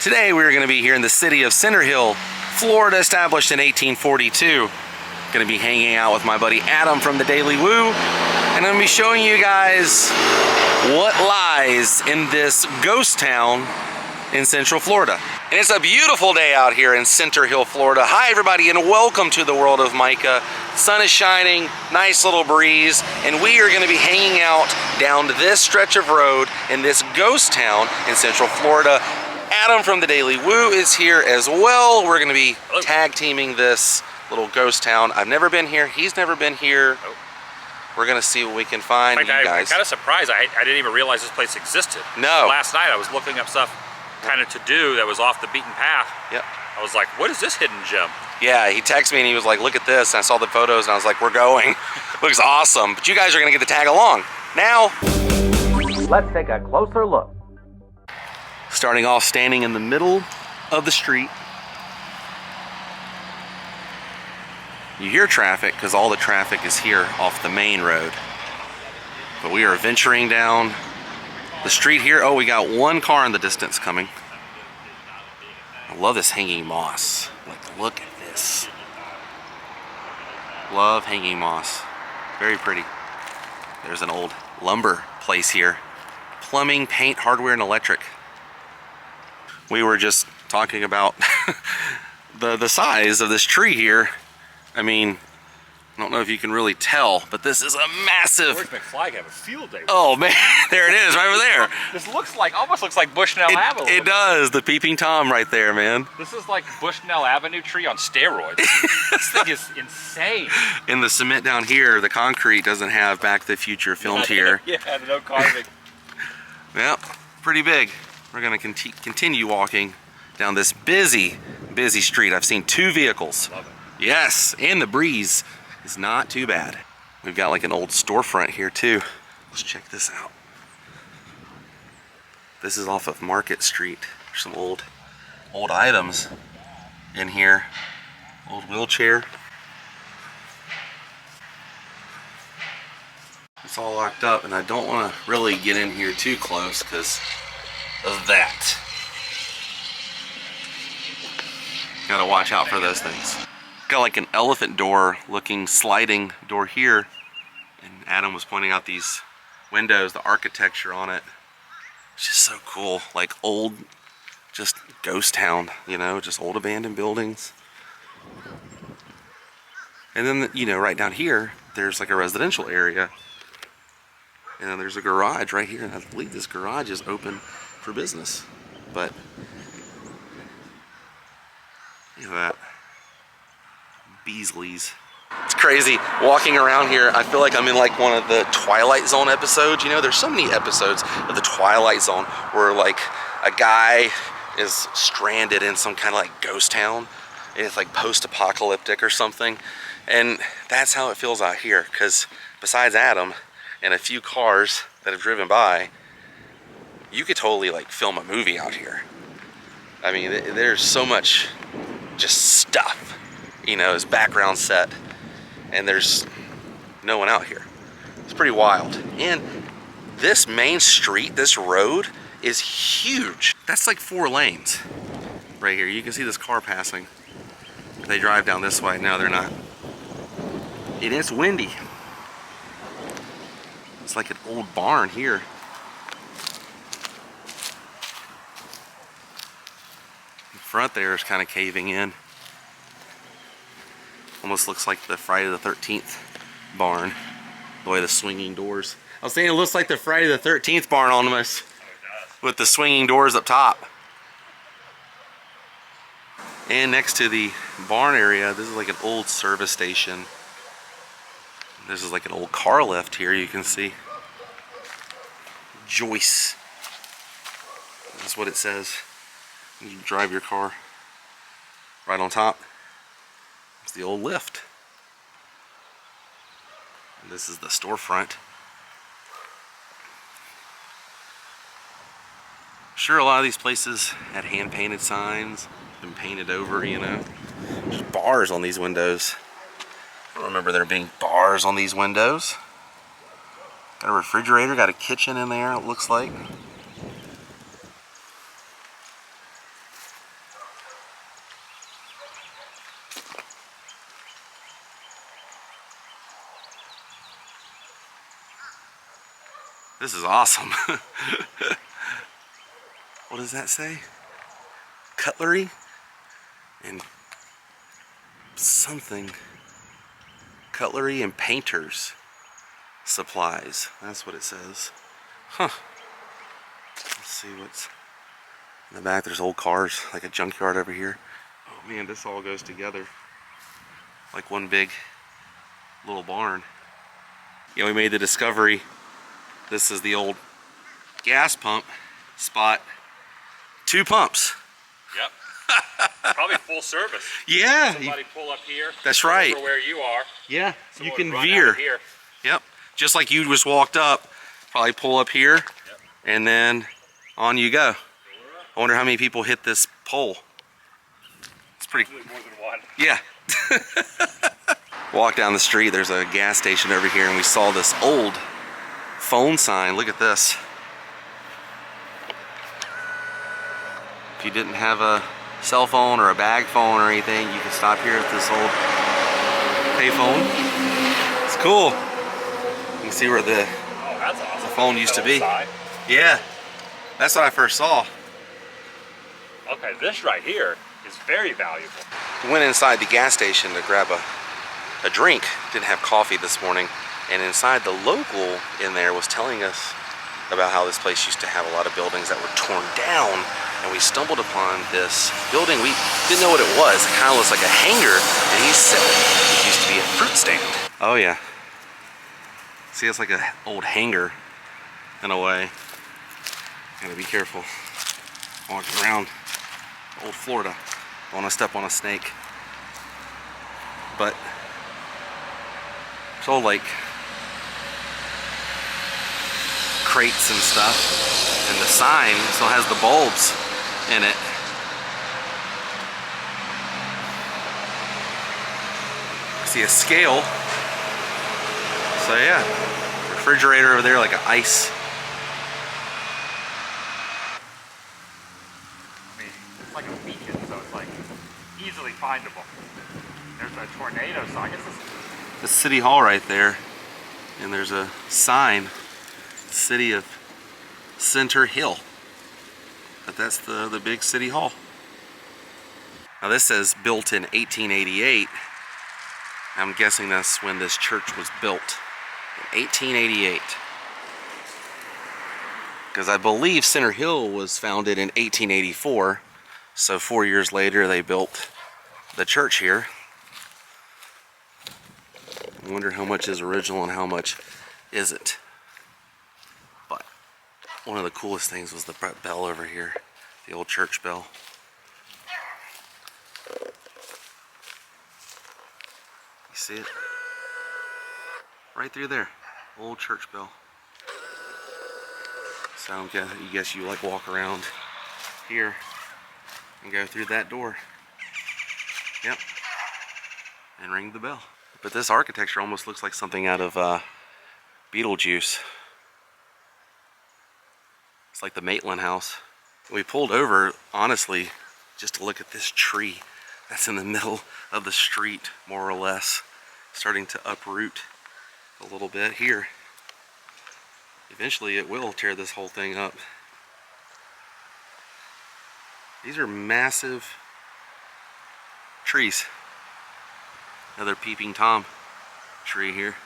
Today we're going to be here in the city of Center Hill, Florida, established in 1842. Going to be hanging out with my buddy Adam from the Daily Woo, and I'm going to be showing you guys what lies in this ghost town in Central Florida. And it's a beautiful day out here in Center Hill, Florida. Hi everybody, and welcome to the World of Micah. Sun is shining, nice little breeze, and we are going to be hanging out down this stretch of road in this ghost town in Central Florida. Adam from the Daily Woo is here as well. We're going to be tag teaming this little ghost town. I've never been here. He's never been here. We're going to see what we can find. In fact, I'm kind of surprised. I didn't even realize this place existed. No. Last night I was looking up stuff kind of to do that was off the beaten path. Yep. I was like, what is this hidden gem? Yeah, he texted me and he was like, look at this. And I saw the photos and I was like, we're going. Looks awesome. But you guys are going to get to tag along. Now, let's take a closer look. Starting off, standing in the middle of the street. You hear traffic because all the traffic is here off the main road. But we are venturing down the street here. Oh, we got one car in the distance coming. I love this hanging moss. Like, look at this. Love hanging moss. Very pretty. There's an old lumber place here. Plumbing, paint, hardware, and electric. We were just talking about the size of this tree here. I mean, I don't know if you can really tell, but this is a massive... George McFly have a field day. Oh man, there it is, right over there. This almost looks like Bushnell Avenue. It does, the Peeping Tom right there, man. This is like Bushnell Avenue tree on steroids. This thing is insane. In the cement down here, the concrete doesn't have Back to the Future filmed here. Yeah, no carving. Yep, pretty big. We're gonna continue walking down this busy street. I've seen two vehicles. Love it. Yes, and the breeze is not too bad. We've got like an old storefront here too. Let's check this out. This is off of Market Street. There's some old items in here. Old wheelchair. It's all locked up, and I don't want to really get in here too close because of that. Gotta watch out for those things. Got like an elephant door looking sliding door here, and Adam was pointing out these windows, the architecture on it. It's just so cool, like old, just ghost town, you know, just old abandoned buildings. And then, you know, right down here, there's like a residential area. And then there's a garage right here, and I believe this garage is open for business. But look at that. Beasley's. It's crazy walking around here. I feel like I'm in like one of the Twilight Zone episodes. You know, there's so many episodes of the Twilight Zone where like a guy is stranded in some kind of like ghost town. And it's like post-apocalyptic or something. And that's how it feels out here, because besides Adam and a few cars that have driven by, you could totally like film a movie out here. I mean, there's so much just stuff, you know, as background set, and there's no one out here. It's pretty wild. And this main street, this road, is huge. That's like 4 lanes right here. You can see this car passing. They drive down this way. No, they're not. And it's windy. It's like an old barn here. The front there is kind of caving in. Almost looks like the Friday the 13th barn, the way the swinging doors. I was saying it looks like the Friday the 13th barn almost, with the swinging doors up top. And next to the barn area, this is like an old service station. This is like an old car lift here, you can see. Joyce. That's what it says. You can drive your car right on top. It's the old lift. And this is the storefront. Sure, a lot of these places had hand-painted signs, been painted over, you know. There's bars on these windows. I don't remember there being bars on these windows. Got a refrigerator, got a kitchen in there, it looks like. This is awesome. What does that say? Cutlery and something. Cutlery and painters supplies. That's what it says. Huh. Let's see what's in the back. There's old cars, like a junkyard over here. Oh man, this all goes together like one big little barn. Yeah, we made the discovery. This is the old gas pump spot. 2 pumps. Yep. Probably full service. Yeah. Somebody pull up here. That's right. Over where you are. Yeah, you can run veer. out of here. Yep. Just like you just walked up, probably pull up here, Yep. and then on you go. I wonder how many people hit this pole. It's pretty. Probably more than one. Yeah. Walk down the street, there's a gas station over here, and we saw this old phone sign. Look at this. If you didn't have a cell phone or a bag phone or anything, you can stop here at this old payphone. It's cool. You can see where the That's awesome. the phone used to be. Side. Yeah, that's what I first saw. Okay, this right here is very valuable. We went inside the gas station to grab a drink. Didn't have coffee this morning, and inside the local in there was telling us about how this place used to have a lot of buildings that were torn down, and we stumbled upon this building. We didn't know what it was. It kind of looks like a hangar, and he said it used to be a fruit stand. Oh yeah. See, it's like an old hangar in a way. Gotta be careful walking around old Florida. Don't want to step on a snake. But it's all like crates and stuff, and the sign still has the bulbs in it. See a scale. So yeah, refrigerator over there, like an ice. I mean, it's like a beacon, so it's like easily findable. There's a tornado, so I guess it's The city hall right there, and there's a sign, City of Center Hill. But that's the big city hall. Now this says built in 1888. I'm guessing that's when this church was built, in 1888. Because I believe Center Hill was founded in 1884, so 4 years later they built the church here. I wonder how much is original and how much isn't. But one of the coolest things was the bell over here, the old church bell. You see it? Right through there, old church bell. So I guess you like walk around here and go through that door. Yep. And ring the bell. But this architecture almost looks like something out of Beetlejuice. It's like the Maitland house. We pulled over, honestly, just to look at this tree that's in the middle of the street, more or less, starting to uproot a little bit here. Eventually it will tear this whole thing up. These are massive trees. Another peeping Tom tree here.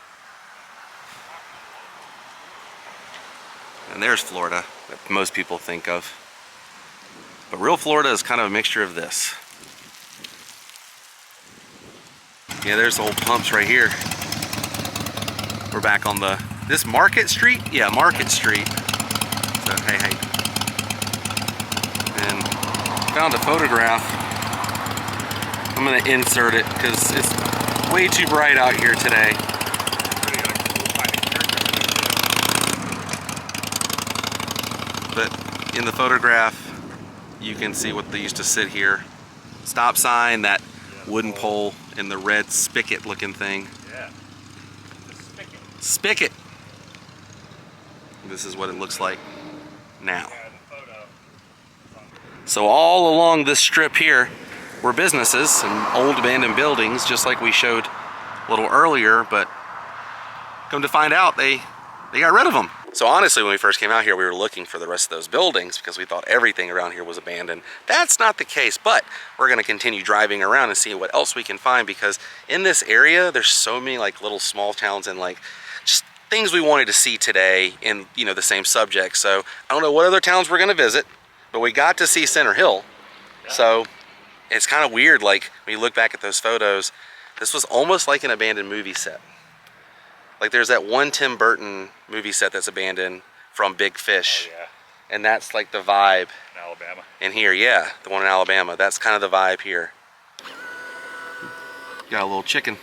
And there's Florida that most people think of. But real Florida is kind of a mixture of this. Yeah, there's the old pumps right here. We're back on this Market Street? Yeah, Market Street. So, hey. And found a photograph. I'm gonna insert it because it's way too bright out here today. But in the photograph, you can see what they used to sit here. Stop sign, that wooden pole, and the red spigot looking thing. Yeah. It's a spigot. Spigot! This is what it looks like now. Yeah, the photo. So all along this strip here were businesses and old abandoned buildings, just like we showed a little earlier, but come to find out they got rid of them. So honestly, when we first came out here, we were looking for the rest of those buildings because we thought everything around here was abandoned. That's not the case, but we're gonna continue driving around and see what else we can find, because in this area, there's so many like little small towns and like just things we wanted to see today in, you know, the same subject. So I don't know what other towns we're gonna visit, but we got to see Center Hill. So it's kind of weird, like when you look back at those photos, this was almost like an abandoned movie set. Like there's that one Tim Burton movie set that's abandoned from Big Fish. Oh, yeah. And that's like the vibe. In Alabama. In here, yeah, the one in Alabama. That's kind of the vibe here. Got a little chicken.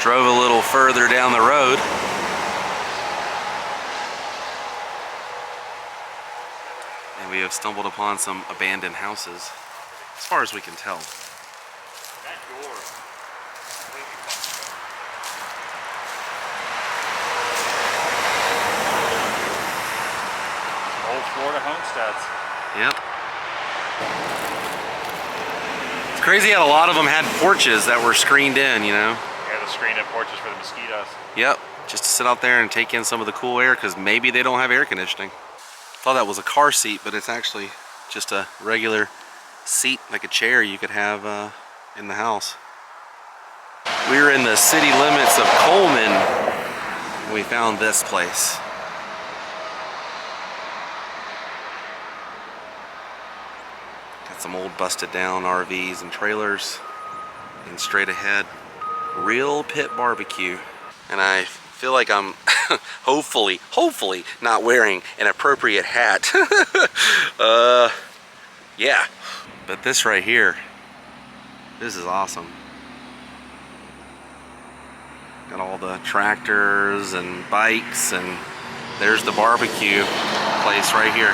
Drove a little further down the road. And we have stumbled upon some abandoned houses, as far as we can tell. That door is completely fucked up. Old Florida homesteads. Yep. It's crazy how a lot of them had porches that were screened in, you know? Yeah, the screened-in porches for the mosquitoes. Yep, just to sit out there and take in some of the cool air, because maybe they don't have air conditioning. Thought that was a car seat, but it's actually just a regular seat, like a chair you could have in the house. We were in the city limits of Coleman when we found this place. Got some old busted down RVs and trailers, and straight ahead, Real Pit Barbecue. And I feel like I'm hopefully not wearing an appropriate hat. Yeah. But this right here, this is awesome. Got all the tractors and bikes, and there's the barbecue place right here.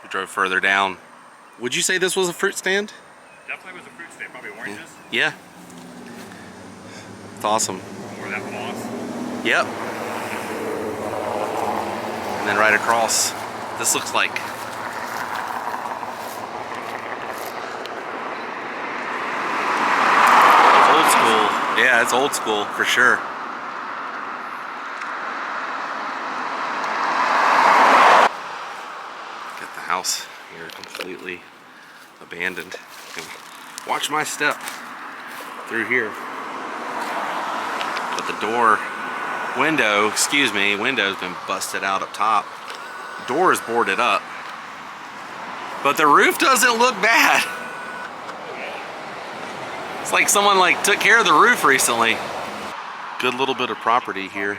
We drove further down. Would you say this was a fruit stand? Definitely was a fruit stand, probably oranges. Yeah. It's awesome. Or that moss. Yep. And then right across, this looks like it's old school. Yeah, it's old school for sure. Got the house here completely abandoned. Watch my step through here. But the window's been busted out up top. The door is boarded up. But the roof doesn't look bad. It's like someone took care of the roof recently. Good little bit of property here.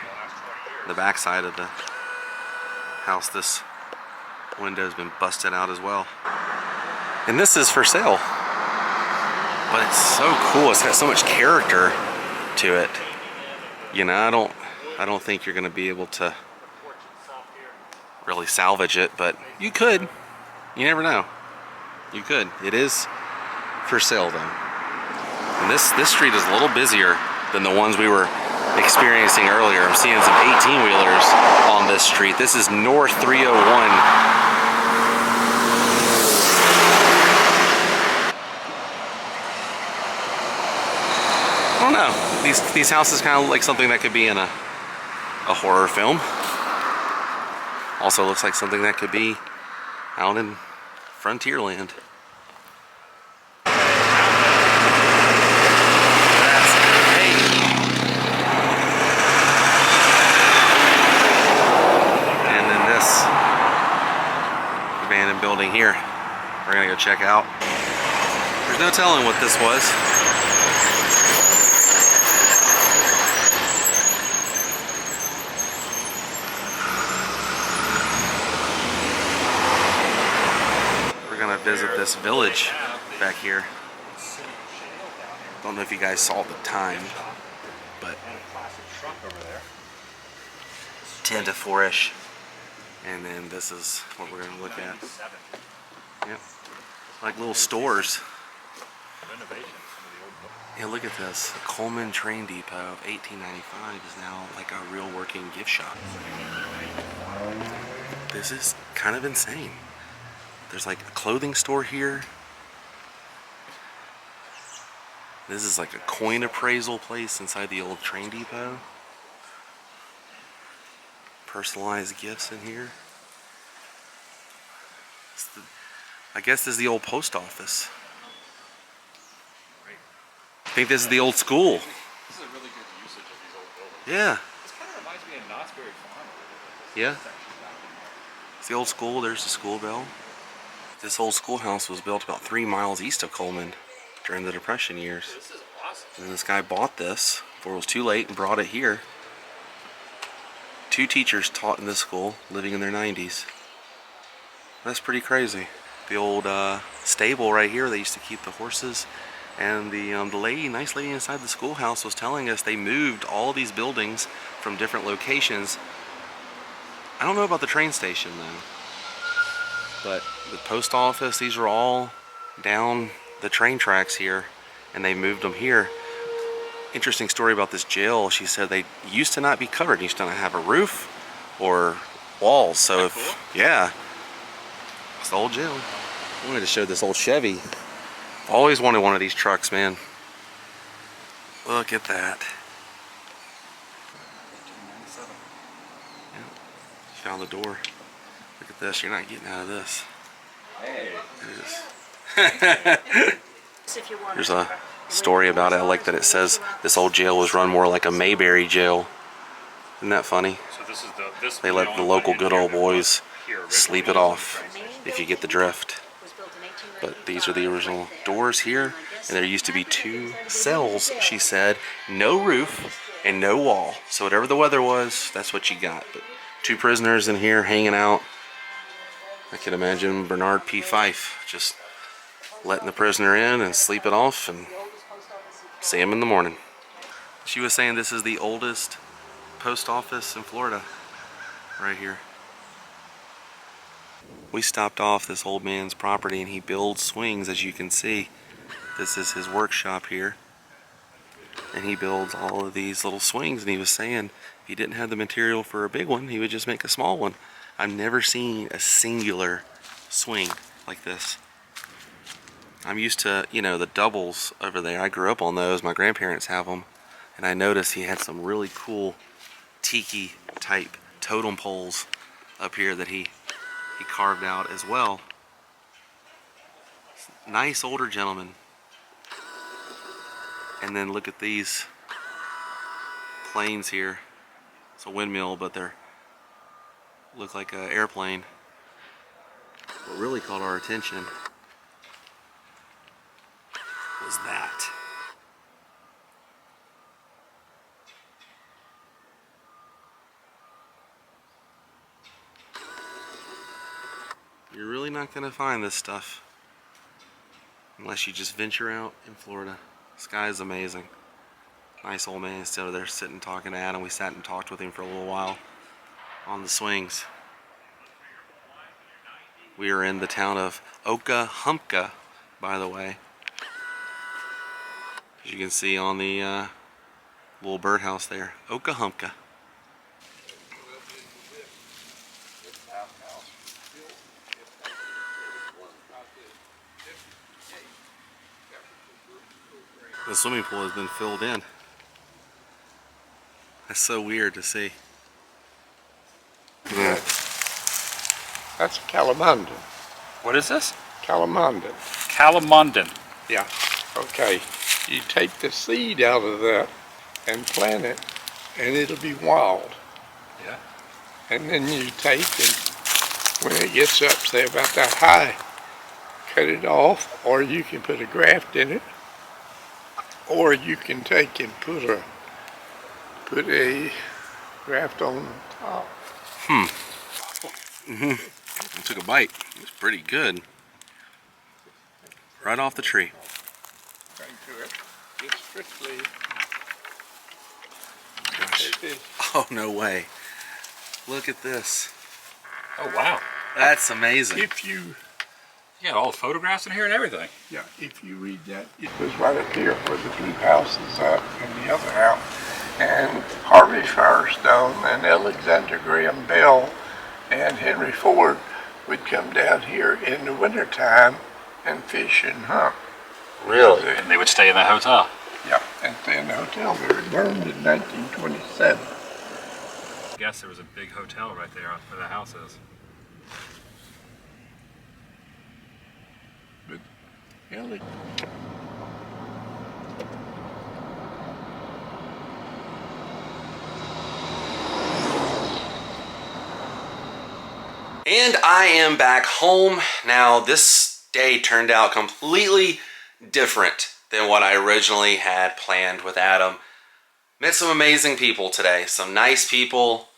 The back side of the house, this window's been busted out as well. And this is for sale. But it's so cool. It's got so much character to it. You know, I don't think you're gonna be able to really salvage it, but you could. You never know. You could. It is for sale though. And this street is a little busier than the ones we were experiencing earlier. I'm seeing some 18-wheelers on this street. This is North 301. I don't know. These houses kind of look like something that could be in a horror film. Also looks like something that could be out in Frontierland. That's great. And then this abandoned building here, we're gonna go check out. There's no telling what this was. Visit this village back here. Don't know if you guys saw the time, but 10 to 4-ish. And then this is what we're gonna look at. Yep. Like little stores. Renovation. Some of the old books. Yeah, look at this. The Coleman Train Depot of 1895 is now like a real working gift shop. This is kind of insane. There's like a clothing store here. This is like a coin appraisal place inside the old train depot. Personalized gifts in here. I guess this is the old post office. I think this is the old school. This is a really good usage of these old buildings. Yeah. This kind of reminds me of Knott's Berry Farm. Yeah. It's the old school. There's the school bell. This old schoolhouse was built about 3 miles east of Coleman during the Depression years. This is awesome. And this guy bought this before it was too late and brought it here. 2 teachers taught in this school, living in their 90s. That's pretty crazy. The old stable right here, they used to keep the horses. And the lady, nice lady inside the schoolhouse was telling us they moved all of these buildings from different locations. I don't know about the train station though. But the post office, these are all down the train tracks here, and they moved them here. Interesting story about this jail. She said they used to not be covered. Used to not have a roof or walls. So yeah, it's the old jail. I wanted to show this old Chevy. Always wanted one of these trucks, man. Look at that. Yeah. Found the door. Look at this. You're not getting out of this. Hey. It is. There's a story about it. I like that it says this old jail was run more like a Mayberry jail. Isn't that funny? So They let the local good old boys sleep it off, if you get the drift. But these are the original doors here, and there used to be 2 cells, she said, no roof and no wall. So whatever the weather was, that's what you got. But 2 prisoners in here hanging out. I can imagine Bernard P. Fife just letting the prisoner in and sleep it off and see him in the morning. She was saying this is the oldest post office in Florida, right here. We stopped off this old man's property and he builds swings, as you can see. This is his workshop here. And he builds all of these little swings, and he was saying if he didn't have the material for a big one, he would just make a small one. I've never seen a singular swing like this. I'm used to, you know, the doubles over there. I grew up on those. My grandparents have them. And I noticed he had some really cool tiki type totem poles up here that he carved out as well. Nice older gentleman. And then look at these planes here. It's a windmill, but they're look like an airplane. What really caught our attention was that. You're really not going to find this stuff unless you just venture out in Florida. This guy is amazing. Nice old man still there sitting talking to Adam. We sat and talked with him for a little while on the swings. We are in the town of Hocus, by the way. As you can see on the little birdhouse there, Hocus. The swimming pool has been filled in. That's so weird to see. Yeah. That's Calamondon. What is this? Calamondon. Calamondon. Yeah. Okay. You take the seed out of that and plant it, and it'll be wild. Yeah. And then you take and when it gets up, say about that high, cut it off, or you can put a graft in it, or you can take and put a graft on top. I took a bite. It was pretty good. Right off the tree. Into it. It's strictly. Gosh. It is. Oh, no way. Look at this. Oh, wow. That's amazing. If you Yeah, all the photographs in here and everything. Yeah, if you read that, it was right up here where the blue house is up and the other house. And Harvey Firestone and Alexander Graham Bell and Henry Ford would come down here in the wintertime and fish and hunt. Really? And they would stay in that hotel. Yeah, and stay in the hotel. They were burned in 1927. I guess there was a big hotel right there where the house is. But Alex... And I am back home. Now, this day turned out completely different than what I originally had planned with Adam. Met some amazing people today, some nice people,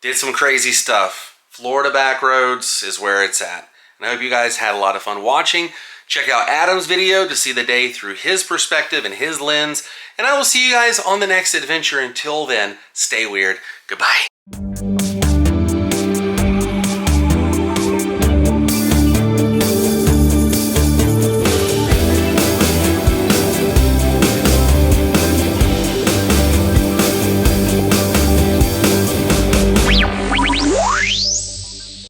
did some crazy stuff. Florida back roads is where it's at. And I hope you guys had a lot of fun watching. Check out Adam's video to see the day through his perspective and his lens. And I will see you guys on the next adventure. Until then, stay weird. Goodbye.